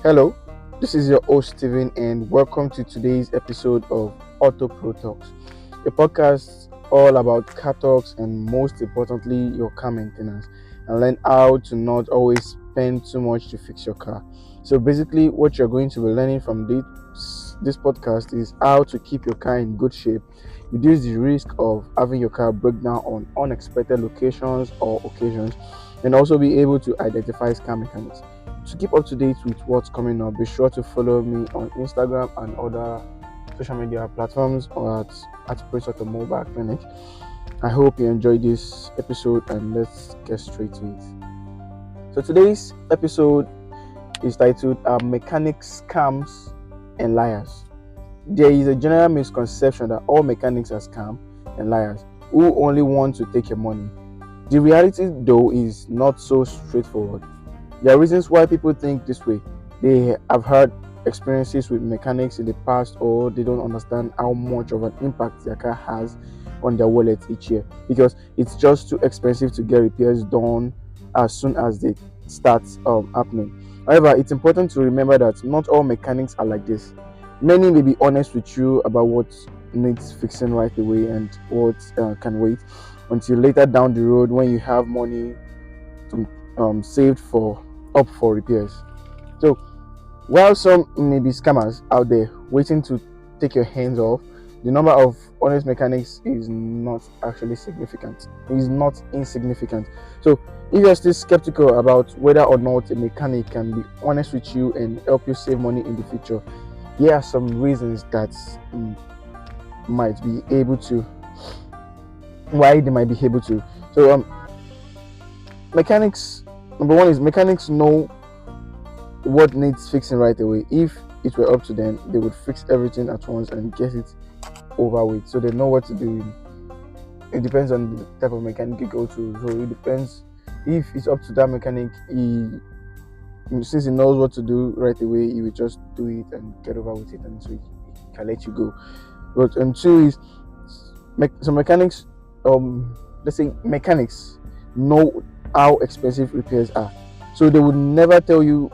Hello, this is your host Steven, and welcome to today's episode of Auto Pro Talks, a podcast all about car talks and most importantly, your car maintenance, and learn how to not always spend too much to fix your car. So, basically, what you're going to be learning from this podcast is how to keep your car in good shape, reduce the risk of having your car break down on unexpected locations or occasions, and also be able to identify scam mechanics. To keep up to date with what's coming up, be sure to follow me on Instagram and other social media platforms or at Prince Automobile Clinic. I hope you enjoyed this episode and let's get straight to it. So today's episode is titled Mechanics, Scams and Liars. There is a general misconception that all mechanics are scam and liars who only want to take your money. The reality though is not so straightforward. There are reasons why people think this way. They have had experiences with mechanics in the past, or they don't understand how much of an impact their car has on their wallet each year because it's just too expensive to get repairs done as soon as they start happening. However, it's important to remember that not all mechanics are like this. Many may be honest with you about what needs fixing right away and what can wait until later down the road when you have money to saved for repairs. So while some may be scammers out there waiting to take your hands off, the number of honest mechanics is not actually significant. It is not insignificant. So if you're still skeptical about whether or not a mechanic can be honest with you and help you save money in the future, here are some reasons that might be able to why they might be able to. So mechanics, number one is mechanics know what needs fixing right away. If it were up to them, they would fix everything at once and get it over with. So they know what to do. It depends on the type of mechanic you go to. So it depends. If it's up to that mechanic, since he knows what to do right away, he will just do it and get over with it, and so he can let you go. But and two is some mechanics. Let's say mechanics know how expensive repairs are, so they would never tell you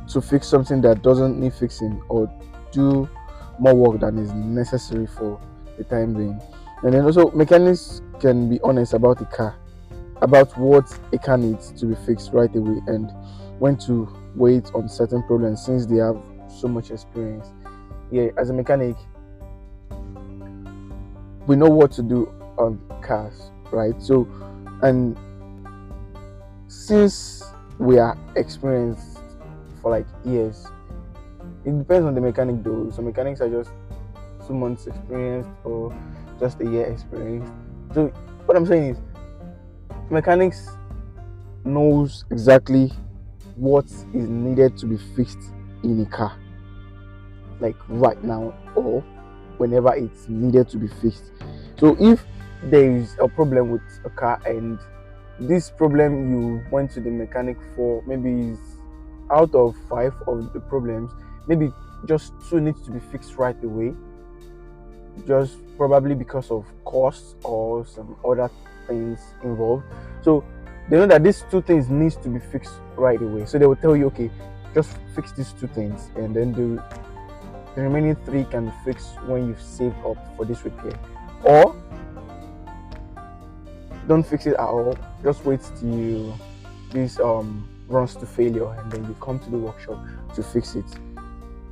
to fix something that doesn't need fixing or do more work than is necessary for the time being. And then also mechanics can be honest about the car, about what a car needs to be fixed right away and when to wait on certain problems since they have so much experience. As a mechanic, we know what to do on cars, right? So, and since we are experienced for like years, it depends on the mechanic though. Some mechanics are just 2 months experienced or just a year experienced. So what I'm saying is mechanics knows exactly what is needed to be fixed in a car, like right now or whenever it's needed to be fixed. So if there is a problem with a car and this problem you went to the mechanic for maybe is out of 5 of the problems, maybe just 2 needs to be fixed right away, just probably because of cost or some other things involved. So they know that these 2 things needs to be fixed right away, so they will tell you, okay, just fix these 2 things and then the remaining 3 can be fixed when you've saved up for this repair, or don't fix it at all, just wait till this runs to failure and then you come to the workshop to fix it.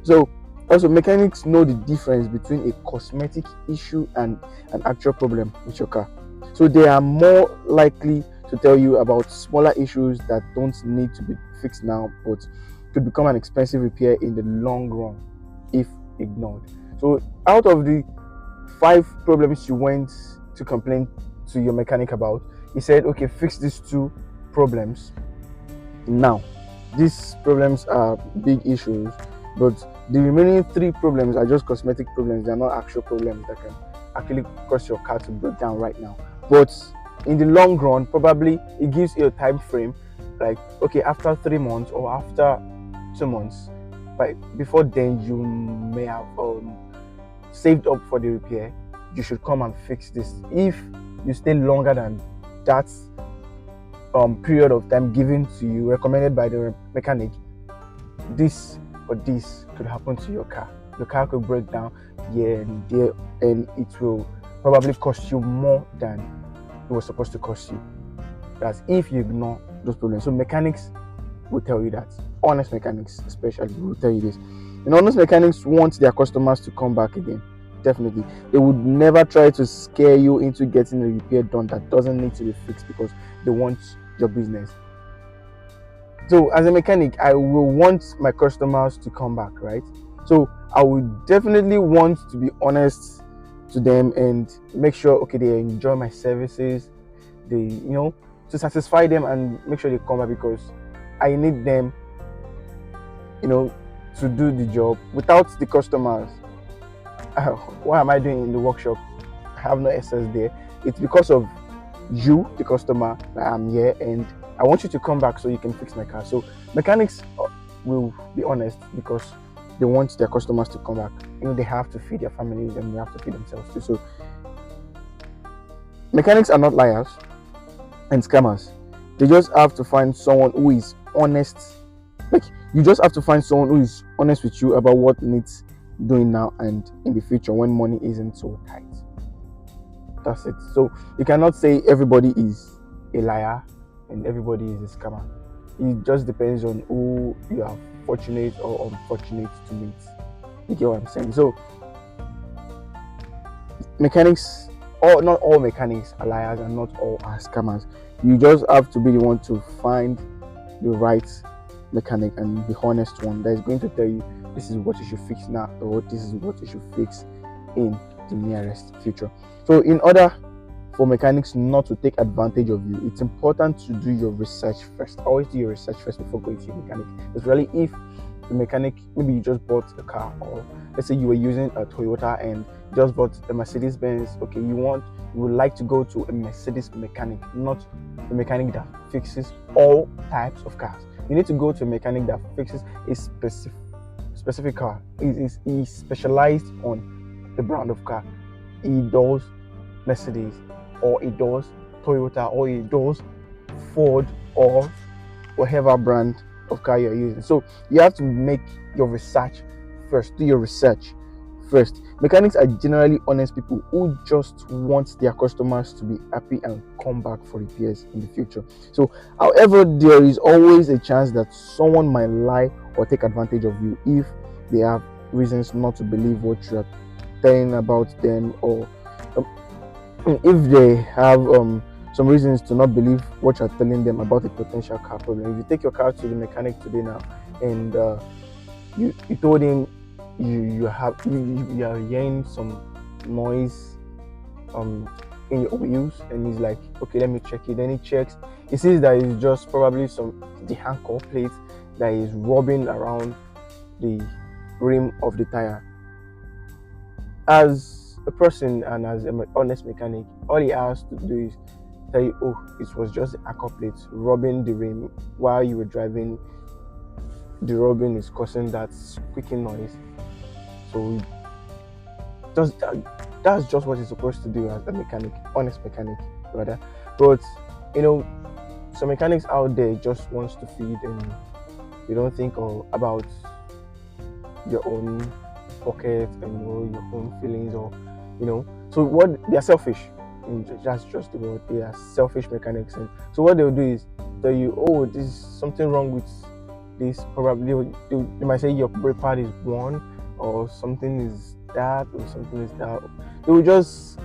So also mechanics know the difference between a cosmetic issue and an actual problem with your car, so they are more likely to tell you about smaller issues that don't need to be fixed now but could become an expensive repair in the long run if ignored. So out of the 5 problems you went to complain to your mechanic about, he said, okay, fix these 2 problems. Now these problems are big issues, but the remaining 3 problems are just cosmetic problems. They are not actual problems that can actually cause your car to break down right now, but in the long run probably it gives you a time frame, like okay, after 3 months or after 2 months, but before then you may have saved up for the repair. You should come and fix this. If you stay longer than that period of time given to you, recommended by the mechanic, this or this could happen to your car. Your car could break down here and there, and it will probably cost you more than it was supposed to cost you. That's if you ignore those problems. So mechanics will tell you that. Honest mechanics especially will tell you this. And honest mechanics want their customers to come back again. Definitely. They would never try to scare you into getting a repair done that doesn't need to be fixed because they want your business. So as a mechanic, I will want my customers to come back, right? So I would definitely want to be honest to them and make sure, okay, they enjoy my services, they, to satisfy them and make sure they come back, because I need them, to do the job. Without the customers, what am I doing in the workshop? I have no essence there. It's because of you, the customer, that I'm here, and I want you to come back so you can fix my car. So mechanics will be honest because they want their customers to come back. They have to feed their families and they have to feed themselves too. So mechanics are not liars and scammers. They just have to find someone who is honest. Like, you just have to find someone who is honest with you about what needs doing now and in the future when money isn't so tight. That's it. So you cannot say everybody is a liar and everybody is a scammer. It just depends on who you are fortunate or unfortunate to meet. You get what I'm saying? So mechanics, or not all mechanics are liars and not all are scammers. You just have to be the one to find the right mechanic and the honest one that is going to tell you this is what you should fix now or this is what you should fix in the nearest future. So in order for mechanics not to take advantage of you, it's important to do your research first. Always do your research first before going to your mechanic. Especially if the mechanic, maybe you just bought a car, or let's say you were using a Toyota and just bought a Mercedes Benz. Okay, you would like to go to a Mercedes mechanic, not a mechanic that fixes all types of cars. You need to go to a mechanic that fixes a specific car. He's specialized on the brand of car. He does Mercedes, or he does Toyota, or he does Ford, or whatever brand of car you're using. So you have to make your research first. Do your research first. Mechanics are generally honest people who just want their customers to be happy and come back for repairs in the future. So however, there is always a chance that someone might lie or take advantage of you if they have reasons not to believe what you are telling about them, or if they have some reasons to not believe what you're telling them about a potential car problem. If you take your car to the mechanic today now and you told him you are hearing some noise in your wheels, and he's like, okay, let me check it. Then he checks, he sees that it's just probably the anchor plate that is rubbing around the rim of the tire. As a person and as an honest mechanic, all he has to do is tell you, oh, it was just the anchor plate rubbing the rim while you were driving. The rubbing is causing that squeaking noise. So that's just what you're supposed to do as a mechanic, honest mechanic rather. But some mechanics out there just wants to feed, and you don't think about your own pocket and your own feelings, or so what they're selfish. That's just the word. They are selfish mechanics. And so what they'll do is tell you, oh, there's something wrong with this. Probably they might say your brake pad is worn, or something is that, or something is that. They will just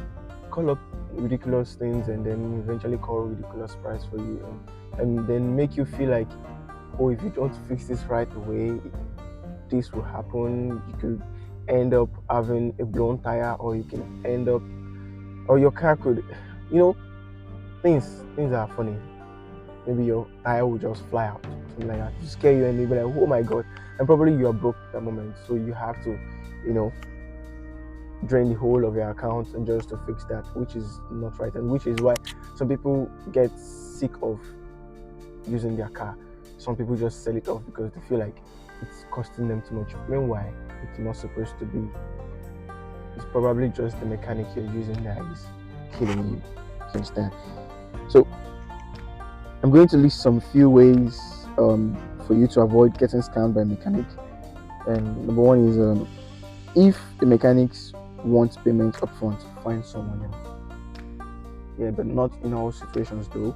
call up ridiculous things and then eventually call a ridiculous price for you, and then make you feel like, oh, if you don't fix this right away, this will happen. You could end up having a blown tire, or you can end up, or your car could, things are funny. Maybe your tire will just fly out, something like that, to scare you, and you'll be like, oh my god, and probably you are broke at that moment, so you have to drain the whole of your account and just to fix that, which is not right, and which is why some people get sick of using their car. Some people just sell it off because they feel like it's costing them too much. Meanwhile, it's not supposed to be. It's probably just the mechanic you're using that is killing you. You understand? So I'm going to list some few ways for you to avoid getting scammed by mechanic. And number one is if the mechanics want payments upfront, find someone else. Yeah, but not in all situations though.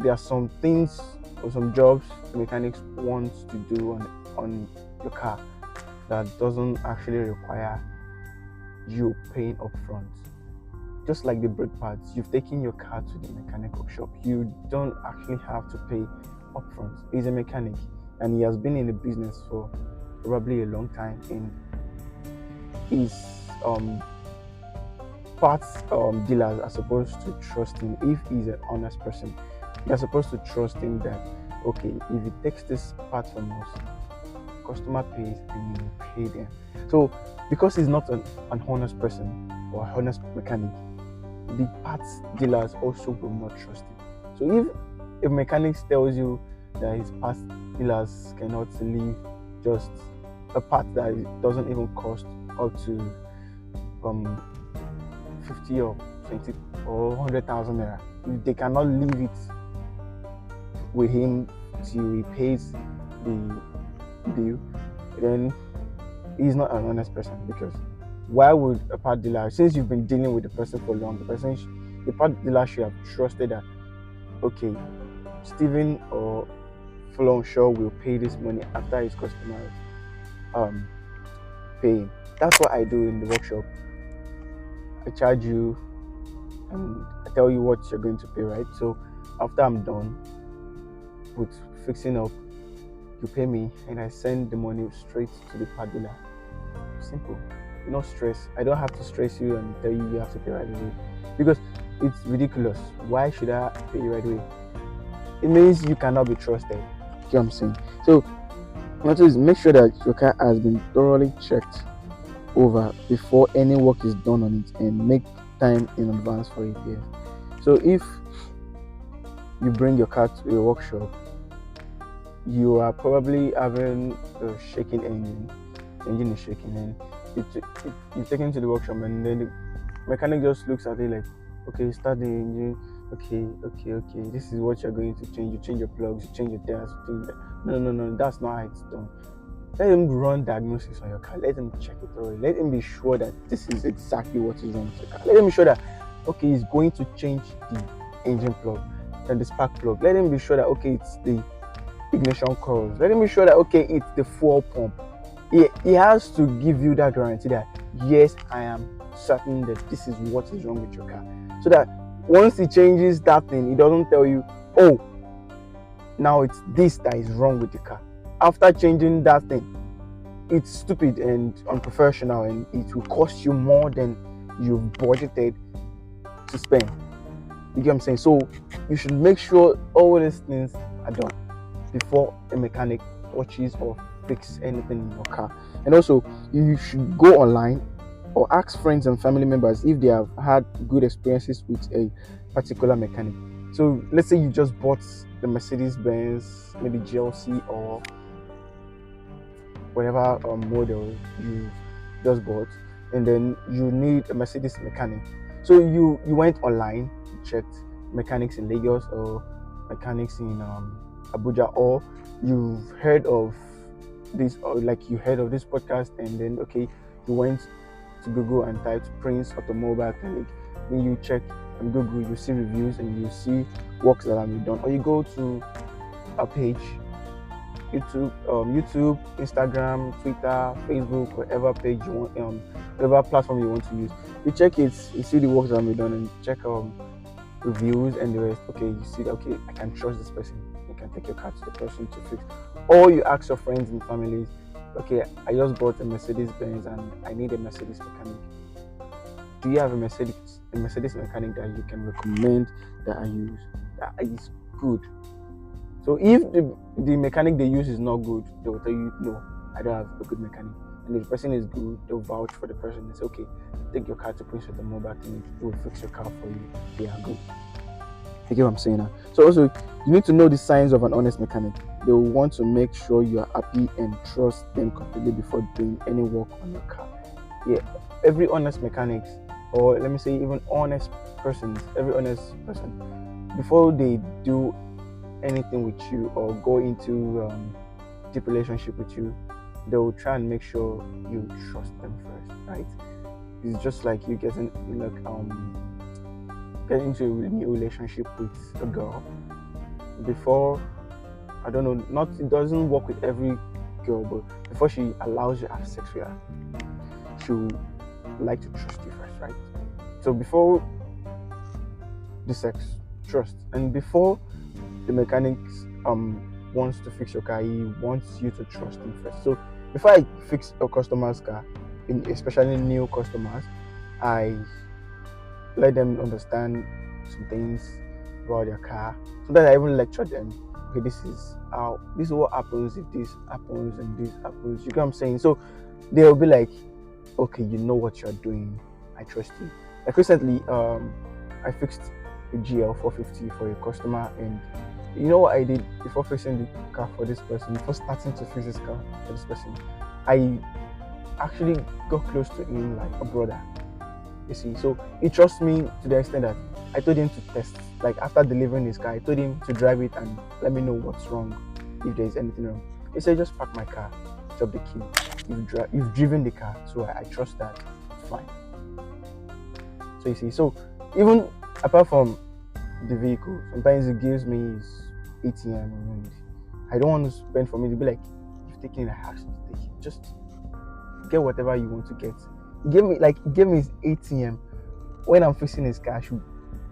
There are some things or some jobs the mechanics want to do on your car that doesn't actually require you paying upfront. Just like the brake pads, you've taken your car to the mechanical shop. You don't actually have to pay upfront. He's a mechanic and he has been in the business for probably a long time, and his parts dealers are supposed to trust him. If he's an honest person, they're supposed to trust him that okay, if he takes this part from us, customer pays and you pay them. So because he's not an honest person or an honest mechanic, the parts dealers also will not trust him. So if a mechanic tells you that his parts dealers cannot leave just a part that doesn't even cost up to 50 or 20 or 100,000 naira, if they cannot leave it with him till he pays the bill, then he's not an honest person. Because why would a part dealer, since you've been dealing with the person for long, the part dealer should have trusted that okay, Stephen or Flonshaw will pay this money after his customers pay him. That's what I do in the workshop. I charge you and I tell you what you're going to pay, right? So after I'm done with fixing up, you pay me and I send the money straight to the part dealer. Simple. No stress. I don't have to stress you and tell you have to pay right away, because it's ridiculous. Why should I pay you right away? It means you cannot be trusted. You know what I'm saying? So notice, make sure that your car has been thoroughly checked over before any work is done on it, and make time in advance for repairs. So if you bring your car to a workshop, you are probably having a shaking engine is shaking, and you take it into the workshop, and then the mechanic just looks at it like, okay, start the engine, okay, this is what you're going to change. You change your plugs, you change your tires, no, that's not how it's done. Let him run diagnosis on your car. Let him check it already. Let him be sure that this is exactly what is wrong with your car. Let him be sure that okay, he's going to change the engine plug and the spark plug. Let him be sure that okay, it's the ignition coils. Let him be sure that okay, it's the fuel pump. He has to give you that guarantee that yes, I am certain that this is what is wrong with your car. So that once he changes that thing, he doesn't tell you, oh, now it's this that is wrong with the car. After changing that thing, it's stupid and unprofessional, and it will cost you more than you've budgeted to spend. You get what I'm saying? So you should make sure all these things are done before a mechanic touches or fix anything in your car. And also, you should go online or ask friends and family members if they have had good experiences with a particular mechanic. So let's say you just bought the Mercedes-Benz, maybe GLC or whatever model you just bought, and then you need a Mercedes mechanic. So you went online, you checked mechanics in Lagos or mechanics in Abuja, or you've heard of this, or like you heard of this podcast, and then okay, you went to Google and typed Prince Automobile Clinic. Then you check on Google, you see reviews and you see works that have been done, or you go to a page, YouTube, Instagram, Twitter, Facebook, whatever page you want, whatever platform you want to use. You check it, you see the works that have been done, and check reviews and the rest. Okay, you see that okay, I can trust this person. You can take your car to the person to fix. Or you ask your friends and families, okay, I just bought a Mercedes-Benz and I need a Mercedes mechanic. Do you have a Mercedes mechanic that you can recommend that I use that is good? So if the mechanic they use is not good, they will tell you, no, I don't have a good mechanic. And if the person is good, they'll vouch for the person. It's okay, take your car to Prince of the Mobile Clinic, we'll fix your car for you. They are good. You get what I'm saying now? So also, you need to know the signs of an honest mechanic. They will want to make sure you are happy and trust them completely before doing any work on your car. Yeah, every honest mechanic, or let me say even honest persons, every honest person, before they do anything with you or go into deep relationship with you, they will try and make sure you trust them first, right? It's just like you getting into a new relationship with a girl. Before, I don't know, not it doesn't work with every girl, but before she allows you to have sex with her, she'll like to trust you first, right? So before the sex, trust, and before the mechanics wants to fix your car, he wants you to trust him first. So before I fix a customer's car, especially new customers, I let them understand some things about their car. Sometimes I even lecture them. Okay, this is what happens if this happens and this happens. You get what I'm saying? So they'll be like, okay, you know what you're doing. I trust you. Like recently, I fixed a GL 450 for a customer, and you know what I did before fixing the car for this person, before starting to fix this car for this person, I actually got close to him like a brother. You see, so he trusts me to the extent that I told him to test. Like after delivering his car, I told him to drive it and let me know what's wrong, if there is anything wrong. He said, just park my car, drop the key. You've driven the car, so I trust that it's fine. So you see, so even apart from the vehicle, sometimes it gives me his ATM, and I don't want to spend for me to be like, you've taken it, I asked you to take it. Just get whatever you want to get. He gave me his ATM. When I'm fixing his car, I should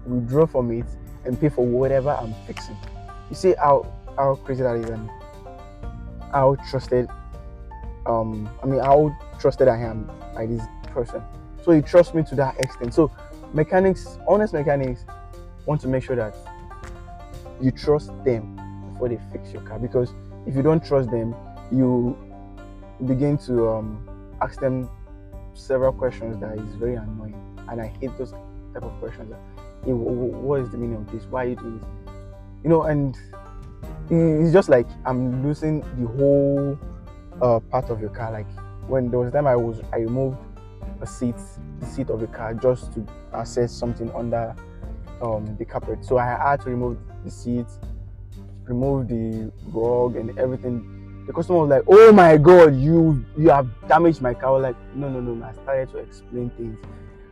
withdraw from it and pay for whatever I'm fixing. You see how crazy that is, and how trusted how trusted I am by this person. So he trusts me to that extent. So honest mechanics want to make sure that you trust them before they fix your car, because if you don't trust them, you begin to ask them several questions that is very annoying, and I hate those type of questions. That, hey, what is the meaning of this? Why are you doing this? And it's just like I'm losing the whole part of your car. Like when there was a time I removed the seat of the car just to access something under the carpet. So I had to remove the seat, remove the rug and everything. The customer was like, oh my god, you have damaged my car. I was like, no. I started to explain things.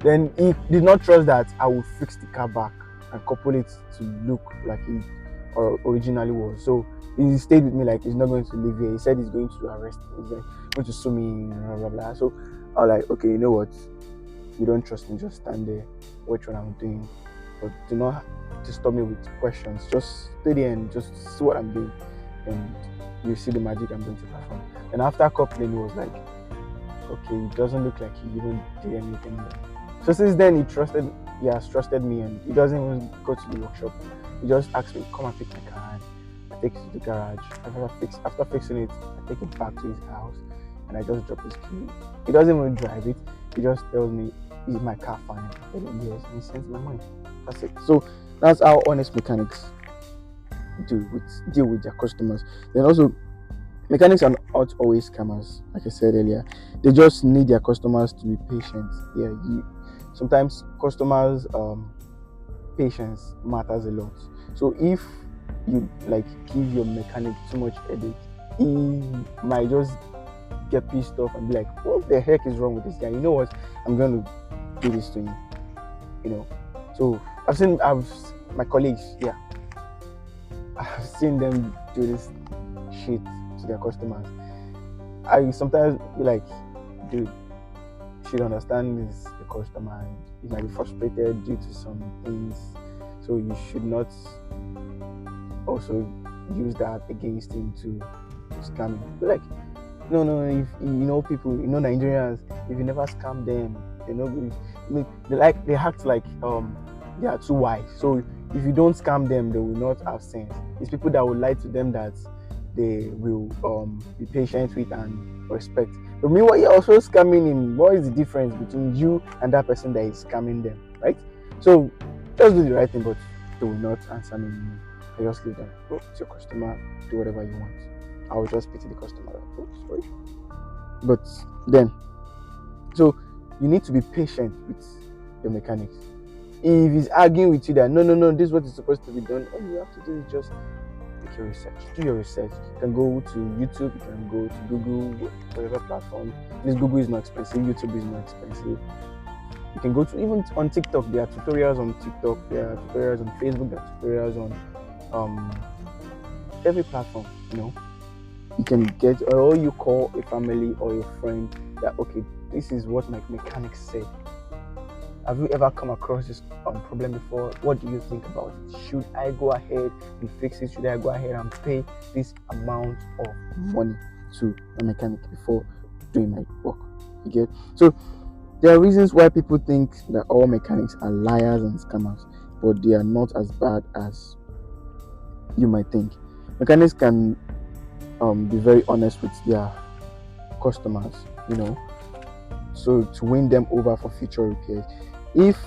Then he did not trust that I would fix the car back and couple it to look like it originally was. So he stayed with me, like he's not going to leave here. He said he's going to arrest me, he's going to sue me, blah blah blah. So I was like, okay, you know what? You don't trust me, just stand there, watch what I'm doing. But do not disturb me with questions. Just stay there and just see what I'm doing. And you see the magic I'm going to perform. And after coupling, he was like, okay, it doesn't look like he even did anything. So since then, he has trusted me, and he doesn't even go to the workshop. He just asks me, come and pick my car, and I take it to the garage. After fixing it, I take it back to his house, and I just drop his key. He doesn't even drive it. He just tells me, is my car fine? I tell him yes, and he sends my money. That's it. So that's how honest mechanics deal with their customers. Then also, mechanics are not always scammers, like I said earlier. They just need their customers to be patient. Yeah, sometimes customers' patience matters a lot. So if you give your mechanic too much headache, he might just get pissed off and be like, what the heck is wrong with this guy? You know what? I'm going to do this to him. So my colleagues, yeah, I've seen them do this shit to their customers. I sometimes be like, dude, you should understand this the customer, and he might be frustrated due to some things, so you should not also use that against him to scam him. But like, no, if people, Nigerians, if you never scam them, they act like they are too wise. So if you don't scam them, they will not have sense. It's people that will lie to them that they will be patient with and respect. But meanwhile, you're also scamming him. What is the difference between you and that person that is scamming them, right? So just do the right thing, but they will not answer me. I just leave them. Oh, it's your customer. Do whatever you want. I will just pity the customer. Oh, sorry. But then, so you need to be patient with your mechanics. If he's arguing with you that no, this is what is supposed to be done, all you have to do is just your research. Do your research. You can go to YouTube, you can go to Google, whatever platform. This Google is not expensive, YouTube is not expensive. You can go to even on TikTok. There are tutorials on TikTok. There are tutorials on Facebook. There are tutorials on every platform. You can get, or you call a family or a friend that, okay, this is what my mechanic said. Have you ever come across this problem before? What do you think about it? Should I go ahead and fix it? Should I go ahead and pay this amount of money to a mechanic before doing my work? You get? So there are reasons why people think that all mechanics are liars and scammers, but they are not as bad as you might think. Mechanics can be very honest with their customers, so to win them over for future repairs. If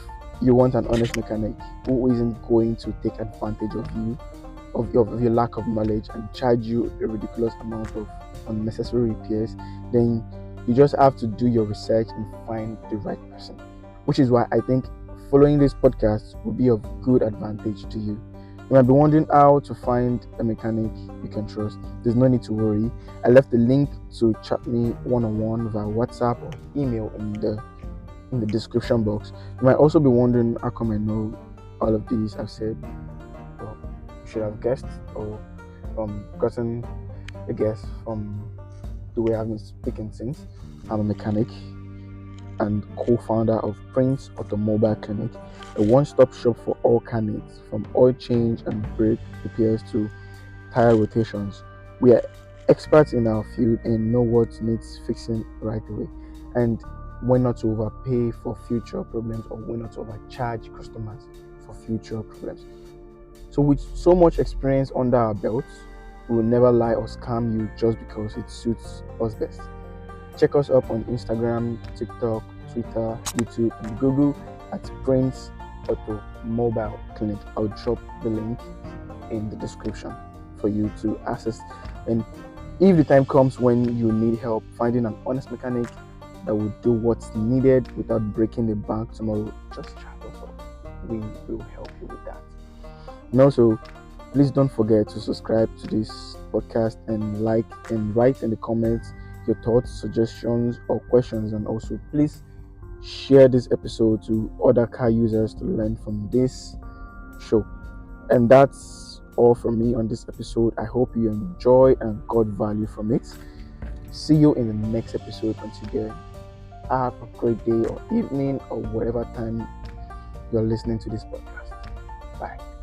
you want an honest mechanic who isn't going to take advantage of you, of your lack of knowledge, and charge you a ridiculous amount of unnecessary repairs, then you just have to do your research and find the right person. Which is why I think following this podcast will be of good advantage to you. You might be wondering how to find a mechanic you can trust. There's no need to worry. I left the link to chat me one-on-one via WhatsApp or email in the description box. You might also be wondering how come I know all of these I've said. Well, you should have guessed or gotten a guess from the way I've been speaking since. I'm a mechanic and co-founder of Prince Automobile Clinic, a one-stop shop for all car needs, from oil change and brake repairs to tire rotations. We are experts in our field and know what needs fixing right away, and when not to overpay for future problems, or when not to overcharge customers for future problems. So with so much experience under our belts, we will never lie or scam you just because it suits us best. Check us up on Instagram, TikTok, Twitter, YouTube, and Google at Prince Automobile Clinic. I'll drop the link in the description for you to access. And if the time comes when you need help finding an honest mechanic that will do what's needed without breaking the bank tomorrow, just chat us up. We will help you with that. And also, please don't forget to subscribe to this podcast and like and write in the comments your thoughts, suggestions, or questions. And also, please share this episode to other car users to learn from this show. And that's all from me on this episode. I hope you enjoy and got value from it. See you in the next episode. Until then, have a great day or evening or whatever time you're listening to this podcast. Bye.